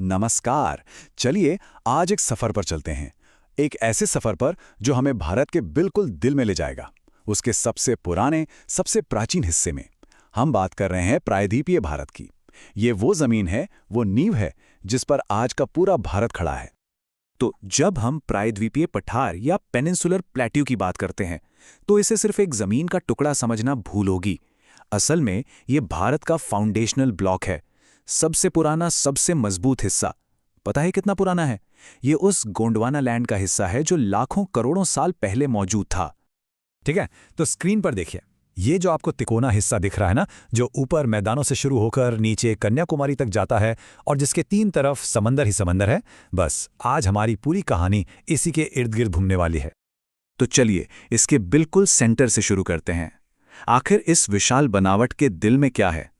नमस्कार। चलिए आज एक सफर पर चलते हैं। एक ऐसे सफर पर जो हमें भारत के बिल्कुल दिल में ले जाएगा, उसके सबसे पुराने, सबसे प्राचीन हिस्से में। हम बात कर रहे हैं प्रायद्वीपीय भारत की। ये वो जमीन है, वो नींव है जिस पर आज का पूरा भारत खड़ा है। तो जब हम प्रायद्वीपीय पठार या पेनिनसुलर प्लेट्यू की बात करते हैं, तो इसे सिर्फ एक जमीन का टुकड़ा समझना भूल होगी। असल में ये भारत का फाउंडेशनल ब्लॉक है, सबसे पुराना, सबसे मजबूत हिस्सा। पता है कितना पुराना है? ये उस गोंडवाना लैंड का हिस्सा है जो लाखों करोड़ों साल पहले मौजूद था। ठीक है, तो स्क्रीन पर देखिए, ये जो आपको तिकोना हिस्सा दिख रहा है ना, जो ऊपर मैदानों से शुरू होकर नीचे कन्याकुमारी तक जाता है और जिसके तीन तरफ समंदर ही समंदर है, बस आज हमारी पूरी कहानी इसी के इर्द गिर्द घूमने वाली है। तो चलिए इसके बिल्कुल सेंटर से शुरू करते हैं। आखिर इस विशाल बनावट के दिल में क्या है?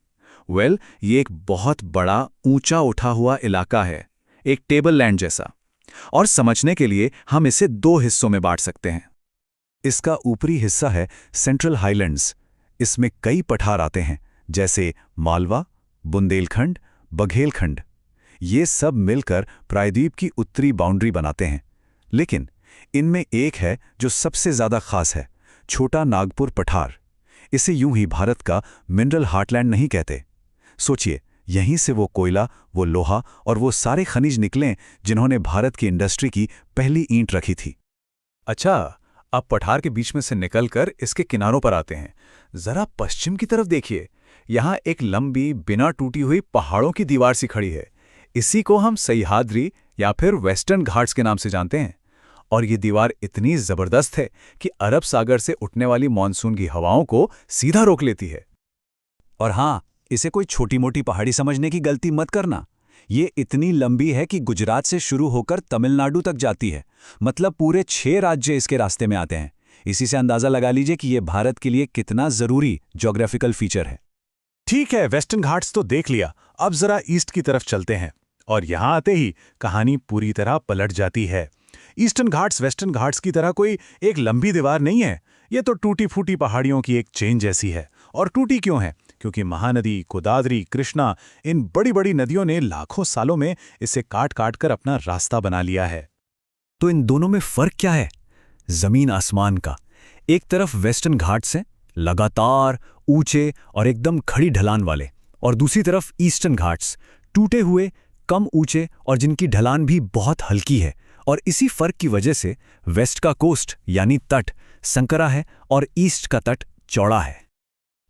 ये एक बहुत बड़ा ऊंचा उठा हुआ इलाका है, एक टेबल लैंड जैसा। और समझने के लिए हम इसे दो हिस्सों में बांट सकते हैं। इसका ऊपरी हिस्सा है सेंट्रल हाईलैंड्स। इसमें कई पठार आते हैं, जैसे मालवा, बुंदेलखंड, बघेलखंड। ये सब मिलकर प्रायद्वीप की उत्तरी बाउंड्री बनाते हैं। लेकिन इनमें एक है जो सबसे ज्यादा खास है, छोटा नागपुर पठार। इसे यूं ही भारत का मिनरल हार्टलैंड नहीं कहते। सोचिए, यहीं से वो कोयला, वो लोहा और वो सारे खनिज निकले जिन्होंने भारत की इंडस्ट्री की पहली ईंट रखी थी। अच्छा, अब पठार के बीच में से निकलकर इसके किनारों पर आते हैं। जरा पश्चिम की तरफ देखिए, यहाँ एक लंबी, बिना टूटी हुई पहाड़ों की दीवार सी खड़ी है। इसी को हम सह्याद्री या फिर वेस्टर्न घाट्स के नाम से जानते हैं। और ये दीवार इतनी जबरदस्त है कि अरब सागर से उठने वाली मानसून की हवाओं को सीधा रोक लेती है। और हाँ, इसे कोई छोटी मोटी पहाड़ी समझने की गलती मत करना। ये इतनी लंबी है कि गुजरात से शुरू होकर तमिलनाडु तक जाती है। मतलब पूरे 6 राज्य इसके रास्ते में आते हैं। इसी से अंदाजा लगा लीजिए कि ये भारत के लिए कितना जरूरी ज्योग्राफिकल फीचर है। ठीक है, वेस्टर्न घाट्स तो देख लिया, अब जरा ईस्ट की तरफ चलते हैं। और यहां आते ही कहानी पूरी तरह पलट जाती है। ईस्टर्न घाट्स वेस्टर्न घाट्स की तरह कोई एक लंबी दीवार नहीं है। ये तो टूटी फूटी पहाड़ियों की एक चेन जैसी है। और टूटी क्यों है? क्योंकि महानदी, गोदावरी, कृष्णा, इन बड़ी बड़ी नदियों ने लाखों सालों में इसे काट काट कर अपना रास्ता बना लिया है। तो इन दोनों में फर्क क्या है? जमीन आसमान का। एक तरफ वेस्टर्न घाट्स हैं, लगातार ऊंचे और एकदम खड़ी ढलान वाले, और दूसरी तरफ ईस्टर्न घाट्स, टूटे हुए, कम ऊंचे और जिनकी ढलान भी बहुत हल्की है। और इसी फर्क की वजह से वेस्ट का कोस्ट यानी तट संकरा है और ईस्ट का तट चौड़ा है।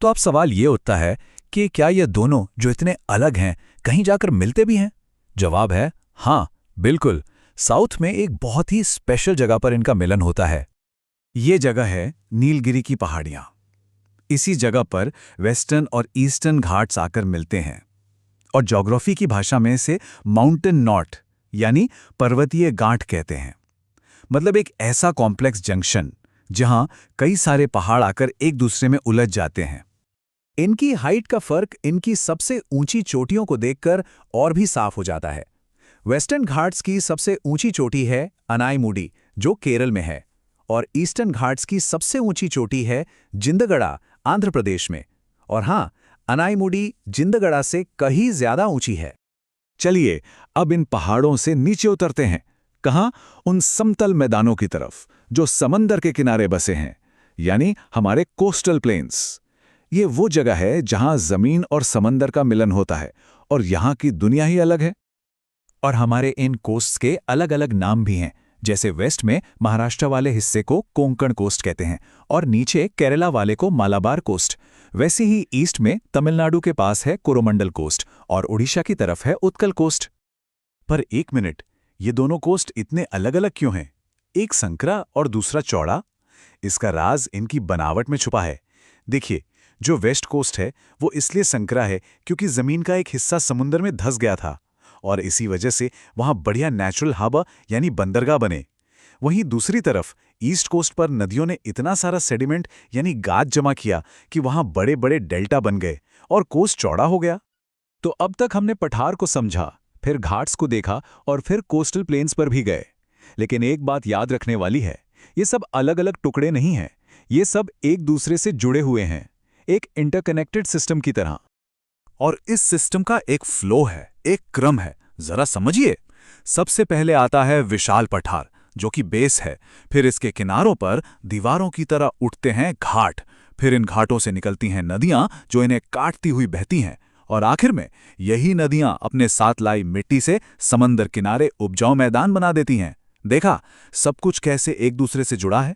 तो अब सवाल ये उठता है कि क्या ये दोनों जो इतने अलग हैं कहीं जाकर मिलते भी हैं? जवाब है हाँ, बिल्कुल। साउथ में एक बहुत ही स्पेशल जगह पर इनका मिलन होता है। ये जगह है नीलगिरी की पहाड़ियां। इसी जगह पर वेस्टर्न और ईस्टर्न घाट्स आकर मिलते हैं। और ज्योग्राफी की भाषा में इसे माउंटेन नॉट यानी पर्वतीय गांठ कहते हैं। मतलब एक ऐसा कॉम्प्लेक्स जंक्शन जहां कई सारे पहाड़ आकर एक दूसरे में उलझ जाते हैं। इनकी हाइट का फर्क इनकी सबसे ऊंची चोटियों को देखकर और भी साफ हो जाता है। वेस्टर्न घाट्स की सबसे ऊंची चोटी है अनाईमुडी, जो केरल में है। और ईस्टर्न घाट्स की सबसे ऊंची चोटी है जिंदगड़ा, आंध्र प्रदेश में। और हां, अनाईमुडी जिंदगड़ा से कहीं ज्यादा ऊंची है। चलिए अब इन पहाड़ों से नीचे उतरते हैं। कहां? उन समतल मैदानों की तरफ जो समंदर के किनारे बसे हैं, यानी हमारे कोस्टल प्लेन्स। ये वो जगह है जहां जमीन और समंदर का मिलन होता है और यहां की दुनिया ही अलग है। और हमारे इन कोस्ट्स के अलग अलग नाम भी हैं। जैसे वेस्ट में महाराष्ट्र वाले हिस्से को कोंकण कोस्ट कहते हैं और नीचे केरला वाले को मालाबार कोस्ट। वैसे ही ईस्ट में तमिलनाडु के पास है कोरोमंडल कोस्ट और उड़ीसा की तरफ है उत्कल कोस्ट। पर एक मिनट, ये दोनों कोस्ट इतने अलग अलग क्यों हैं? एक संकरा और दूसरा चौड़ा। इसका राज इनकी बनावट में छुपा है। देखिए, जो वेस्ट कोस्ट है वो इसलिए संकरा है क्योंकि जमीन का एक हिस्सा समुद्र में धंस गया था और इसी वजह से वहां बढ़िया नेचुरल हार्बर यानी बंदरगाह बने। वहीं दूसरी तरफ ईस्ट कोस्ट पर नदियों ने इतना सारा सेडिमेंट यानी गाद जमा किया कि वहां बड़े बड़े डेल्टा बन गए और कोस्ट चौड़ा हो गया। तो अब तक हमने पठार को समझा, फिर घाट्स को देखा और फिर कोस्टल प्लेन्स पर भी गए। लेकिन एक बात याद रखने वाली है, ये सब अलग अलग टुकड़े नहीं हैं। ये सब एक दूसरे से जुड़े हुए हैं, एक इंटरकनेक्टेड सिस्टम की तरह। और इस सिस्टम का एक फ्लो है, एक क्रम है जरा समझिए। सबसे पहले आता है विशाल पठार, जो कि बेस है। फिर इसके किनारों पर दीवारों की तरह उठते हैं घाट। फिर इन घाटों से निकलती हैं नदियां जो इन्हें काटती हुई बहती हैं। और आखिर में यही नदियां अपने साथ लाई मिट्टी से समंदर किनारे उपजाऊ मैदान बना देती हैं। देखा सब कुछ कैसे एक दूसरे से जुड़ा है।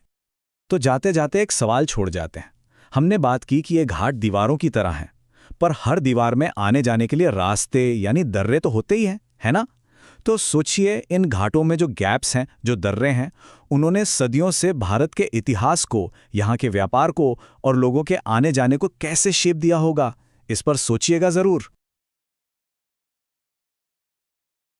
तो जाते जाते एक सवाल छोड़ जाते हैं। हमने बात की कि ये घाट दीवारों की तरह हैं, पर हर दीवार में आने जाने के लिए रास्ते यानी दर्रे तो होते ही हैं, है ना? तो सोचिए इन घाटों में जो गैप्स हैं, जो दर्रे हैं, उन्होंने सदियों से भारत के इतिहास को, यहाँ के व्यापार को और लोगों के आने जाने को कैसे शेप दिया होगा। इस पर सोचिएगा जरूर।